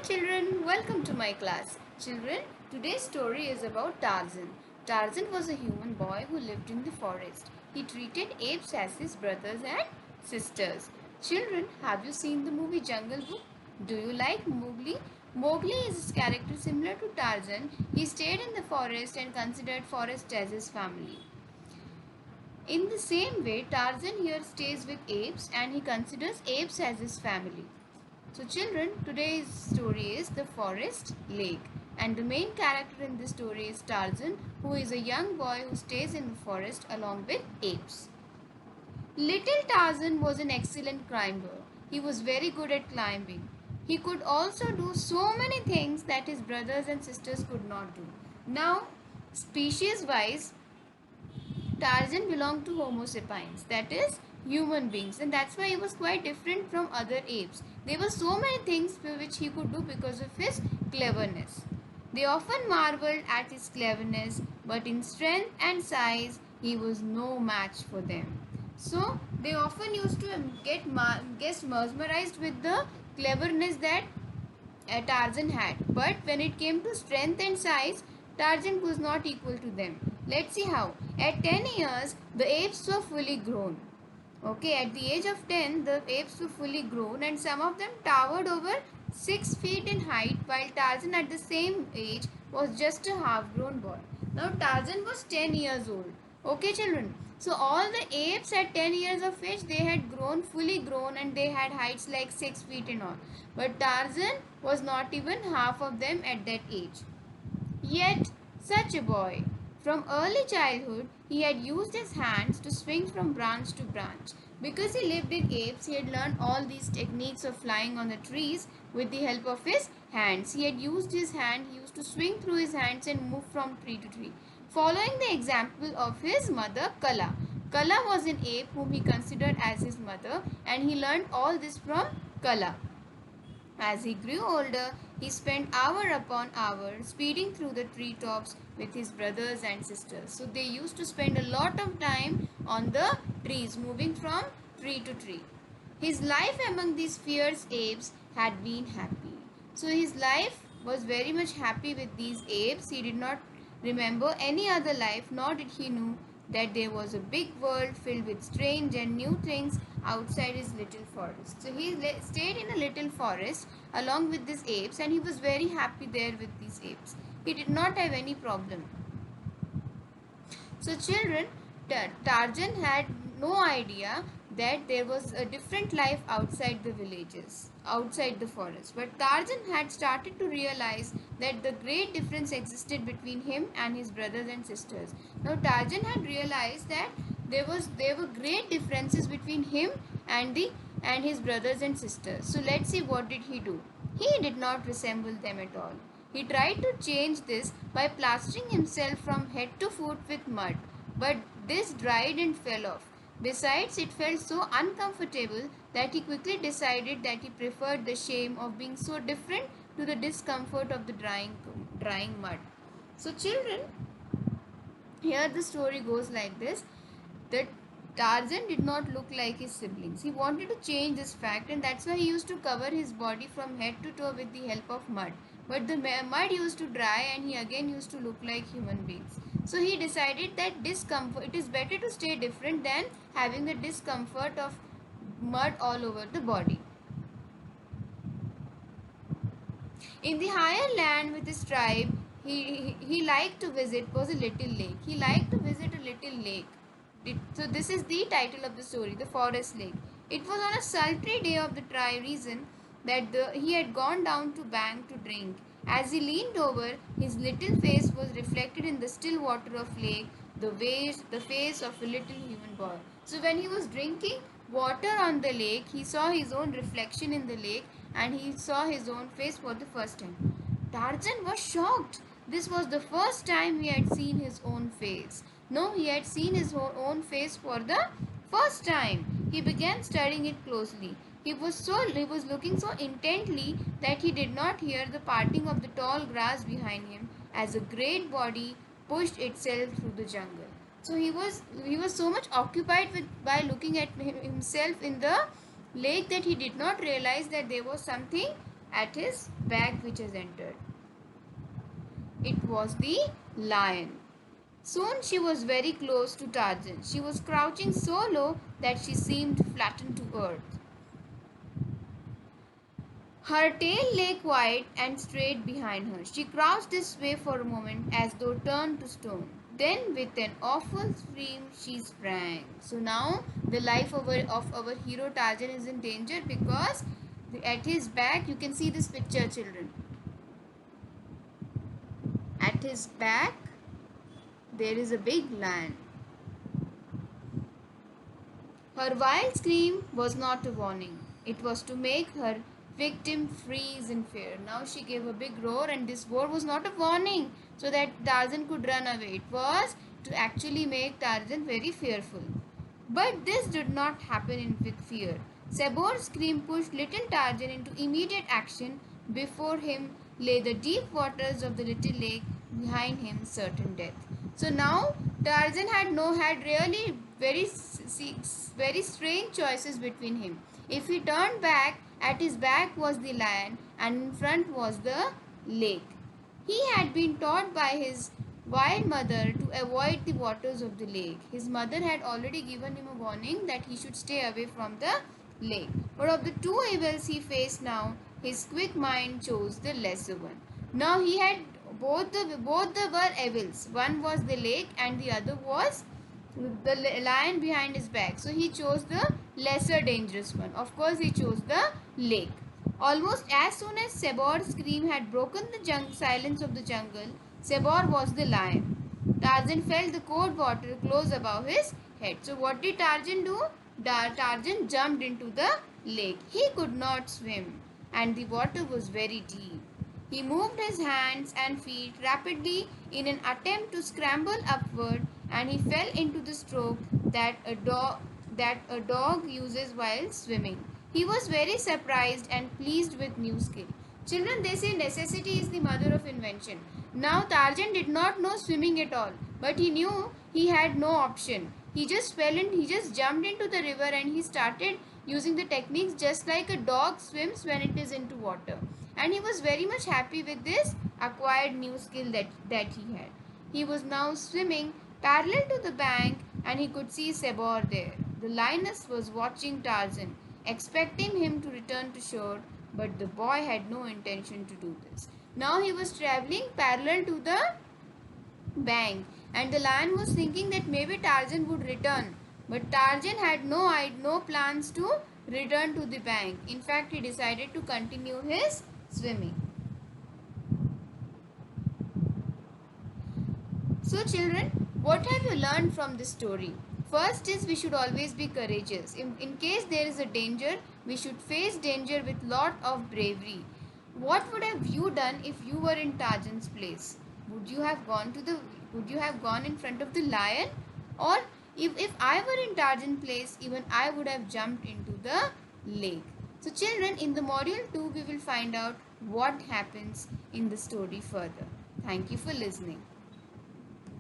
children, welcome to my class. Children, today's story is about Tarzan. Tarzan was a human boy who lived in the forest. He treated apes as his brothers and sisters. Children, have you seen the movie Jungle Book? Do you like Mowgli? Mowgli is a character similar to Tarzan. He stayed in the forest and considered forest as his family. In the same way, Tarzan here stays with apes and he considers apes as his family. So children, today's story is The Forest Lake, and the main character in this story is Tarzan, who is a young boy who stays in the forest along with apes. Little Tarzan was an excellent climber. He was very good at climbing. He could also do so many things that his brothers and sisters could not do. Now, species wise, Tarzan belonged to Homo sapiens, that is, human beings, and that's why he was quite different from other apes. There were so many things which he could do because of his cleverness. They often marveled at his cleverness, but in strength and size, he was no match for them. So, they often used to get mesmerized with the cleverness that Tarzan had. But when it came to strength and size, Tarzan was not equal to them. Let's see how. At 10 years, the apes were fully grown. Okay, at the age of 10, the apes were fully grown and some of them towered over 6 feet in height, while Tarzan at the same age was just a half-grown boy. Now Tarzan was 10 years old. Okay children, so all the apes at 10 years of age, they had grown, fully grown, and they had heights like 6 feet and all. But Tarzan was not even half of them at that age. Yet, such a boy. From early childhood, he had used his hands to swing from branch to branch. Because he lived in apes, he had learned all these techniques of flying on the trees with the help of his hands. He had used his hand, he used to swing through his hands and move from tree to tree. Following the example of his mother, Kala. Kala was an ape whom he considered as his mother, and he learned all this from Kala. As he grew older, he spent hour upon hour speeding through the treetops with his brothers and sisters. So they used to spend a lot of time on the trees, moving from tree to tree. His life among these fierce apes had been happy. So his life was very much happy with these apes. He did not remember any other life, nor did he know that there was a big world filled with strange and new things outside his little forest. So he stayed in a little forest along with these apes, and he was very happy there with these apes. He did not have any problem. So children, Tarzan had no idea that there was a different life outside the villages, outside the forest. But Tarzan had started to realize that the great difference existed between him and his brothers and sisters. Now Tarzan had realized that there were great differences between him and his brothers and sisters. So let's see, what did he do? He did not resemble them at all. He tried to change this by plastering himself from head to foot with mud, but this dried and fell off. Besides, it felt so uncomfortable that he quickly decided that he preferred the shame of being so different to the discomfort of the drying mud. So children, here the story goes like this, that Tarzan did not look like his siblings. He wanted to change this fact, and that's why he used to cover his body from head to toe with the help of mud. But the mud used to dry and he again used to look like human beings. So he decided that discomfort, it is better to stay different than having the discomfort of mud all over the body. In the higher land with his tribe, he liked to visit was a little lake. He liked to visit a little lake. So this is the title of the story, The Forest Lake. It was on a sultry day of the dry season that he had gone down to bank to drink. As he leaned over, his little face was reflected in the still water of lake, the face of a little human boy. So when he was drinking water on the lake, he saw his own reflection in the lake and he saw his own face for the first time. Tarzan was shocked. This was the first time he had seen his own face. No, he had seen his own face for the first time. He began studying it closely. He was looking so intently that he did not hear the parting of the tall grass behind him as a great body pushed itself through the jungle. So he was so much occupied with by looking at himself in the lake that he did not realize that there was something at his back which has entered. It was the lion. Soon she was very close to Tarzan. She was crouching so low that she seemed flattened to earth. Her tail lay quiet and straight behind her. She crouched this way for a moment as though turned to stone. Then with an awful scream she sprang. So now the life of our hero Tarzan is in danger because at his back you can see this picture, children. At his back there is a big lion. Her wild scream was not a warning. It was to make her victim freeze in fear. Now she gave a big roar, and this roar was not a warning so that Tarzan could run away. It was to actually make Tarzan very fearful. But this did not happen with fear. Sabor's scream pushed little Tarzan into immediate action. Before him lay the deep waters of the little lake, behind him certain death. So now Tarzan had really very strange choices between him. If he turned back, at his back was the lion and in front was the lake. He had been taught by his wild mother to avoid the waters of the lake. His mother had already given him a warning that he should stay away from the lake. But of the two evils he faced now, his quick mind chose the lesser one. Now he had both the were evils. One was the lake and the other was the lion behind his back. So he chose the lesser dangerous one. Of course, he chose the lake. Almost as soon as Sabor's scream had broken the silence of the jungle, Sabor was the lion. Tarzan felt the cold water close above his head. So what did Tarzan do? Tarzan jumped into the lake. He could not swim and the water was very deep. He moved his hands and feet rapidly in an attempt to scramble upward, and he fell into the stroke that a dog uses while swimming. He was very surprised and pleased with new skill. Children, they say necessity is the mother of invention. Now Tarzan did not know swimming at all, but he knew he had no option. He just he just jumped into the river and he started using the techniques just like a dog swims when it is into water. And he was very much happy with this acquired new skill that he had. He was now swimming parallel to the bank and he could see Sabor there. The lioness was watching Tarzan, expecting him to return to shore, but the boy had no intention to do this. Now he was traveling parallel to the bank and the lion was thinking that maybe Tarzan would return. But Tarzan had no plans to return to the bank. In fact, he decided to continue his swimming. So children, what have you learned from this story? First is we should always be courageous. In case there is a danger, we should face danger with lot of bravery. What would have you done if you were in Tarzan's place? Would you have gone in front of the lion? Or if I were in Tarzan's place, even I would have jumped into the lake. So children, in the module 2, we will find out what happens in the story further. Thank you for listening.